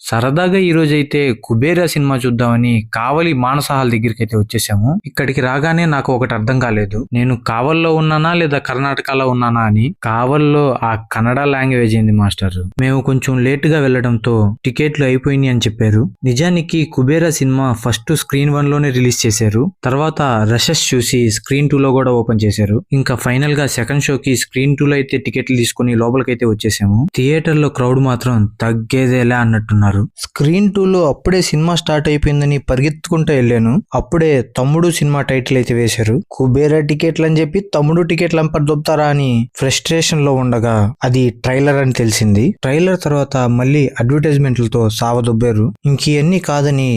సరదాగా ఈ రోజైతే కుబేరా సినిమా చూద్దామని కావలి మానస హాల్ దగ్గరికి వచ్చేసాము. ఇక్కడికి రాగానే నాకు ఒకటి అర్థం కాలేదు. నేను కావల్లో ఉన్నానా లేదా కర్ణాటకలో ఉన్నానా అని. కావల్లో ఆ కన్నడ లాంగ్వేజ్ ఏంది మాస్టర్. మేము కొంచెం లేట్ గా వెళ్లడంతో టికెట్లు అయిపోయినాయి అని చెప్పారు. నిజానికి కుబేరా సినిమా ఫస్ట్ స్క్రీన్ 1 లోనే రిలీజ్ చేశారు. తర్వాత రషెస్ చూసి స్క్రీన్ 2 లో కూడా ఓపెన్ చేశారు. ఇంకా ఫైనల్ గా సెకండ్ షోకి స్క్రీన్ 2 లో అయితే టికెట్లు తీసుకుని లోపలికైతే వచ్చేసాము. థియేటర్ లో క్రౌడ్ మాత్రం తగ్గేదేలా అన్నట్టున్నారు. స్క్రీన్ 2 లో అప్పుడే సినిమా స్టార్ట్ అయిపోయిందని పరిగెత్తుకుంటూ వెళ్ళాను. అప్పుడే తమ్ముడు సినిమా టైటిల్ అయితే వేశారు. కుబేరా టికెట్లు అని చెప్పి తమ్ముడు టికెట్లు అంపర్ దొబ్బుతారా అని ఫ్రస్ట్రేషన్ లో ఉండగా అది ట్రైలర్ అని తెలిసింది. ట్రైలర్ తర్వాత మళ్ళీ అడ్వర్టైజ్మెంట్లతో సావదొబ్బారు. ఇంకన్నీ కాదని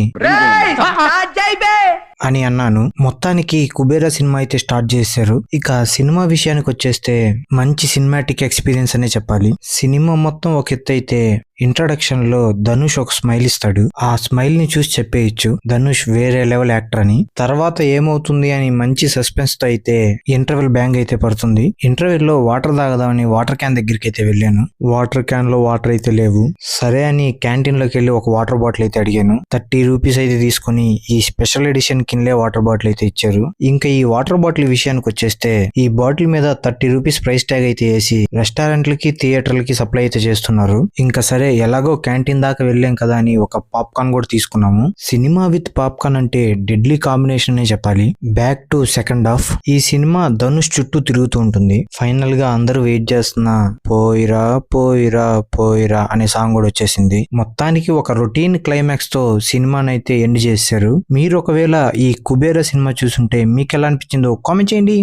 అని అన్నాను. మొత్తానికి కుబేరా సినిమా అయితే స్టార్ట్ చేశారు. ఇక సినిమా విషయానికి వచ్చేస్తే మంచి సినిమాటిక్ ఎక్స్పీరియన్స్ అనే చెప్పాలి. సినిమా మొత్తం ఒక ఎత్తు అయితే ఇంట్రడక్షన్ లో ధనుష్ ఒక స్మైల్ ఇస్తాడు. ఆ స్మైల్ ని చూసి చెప్పేయచ్చు ధనుష్ వేరే లెవెల్ యాక్టర్ అని. తర్వాత ఏమవుతుంది అని మంచి సస్పెన్స్ తో అయితే ఇంటర్వెల్ బ్యాంగ్ అయితే పడుతుంది. ఇంటర్వెల్ లో వాటర్ తాగదామని వాటర్ క్యాన్ దగ్గరికి అయితే వెళ్ళాను. వాటర్ క్యాన్ లో వాటర్ అయితే లేవు. సరే అని క్యాంటీన్ లోకి వెళ్ళి ఒక వాటర్ బాటిల్ అయితే అడిగాను. 30 రూపీస్ అయితే తీసుకుని ఈ special edition Kinley water bottle అయితే ఇచ్చారు. ఇంకా ఈ వాటర్ బాటిల్ విషయానికి వచ్చేస్తే ఈ బాటిల్ మీద 30 రూపీస్ ప్రైస్ ట్యాగ్ అయితే వేసి రెస్టారెంట్లకి థియేటర్లకి సప్లై అయితే చేస్తున్నారు. ఇంకా సరే ఎలాగో క్యాంటీన్ దాకా వెళ్ళాం కదా అని ఒక పాప్కార్న్ కూడా తీసుకున్నాము. సినిమా విత్ పాప్కార్న్ అంటే డెడ్లీ కాంబినేషన్ అనే చెప్పాలి. బ్యాక్ టు సెకండ్ హాఫ్ ఈ సినిమా ధనుష్ చుట్టూ తిరుగుతూ ఉంటుంది. ఫైనల్ గా అందరూ వెయిట్ చేస్తున్న పోయిరా పోయిరా పోయిరా అనే సాంగ్ కూడా వచ్చేసింది. మొత్తానికి ఒక రొటీన్ క్లైమాక్స్ తో సినిమానైతే ఎండ్ చేశారు. మీరు ఒకవేళ ఈ కుబేరా సినిమా చూసుంటే మీకు ఎలా అనిపించిందో కామెంట్ చేయండి.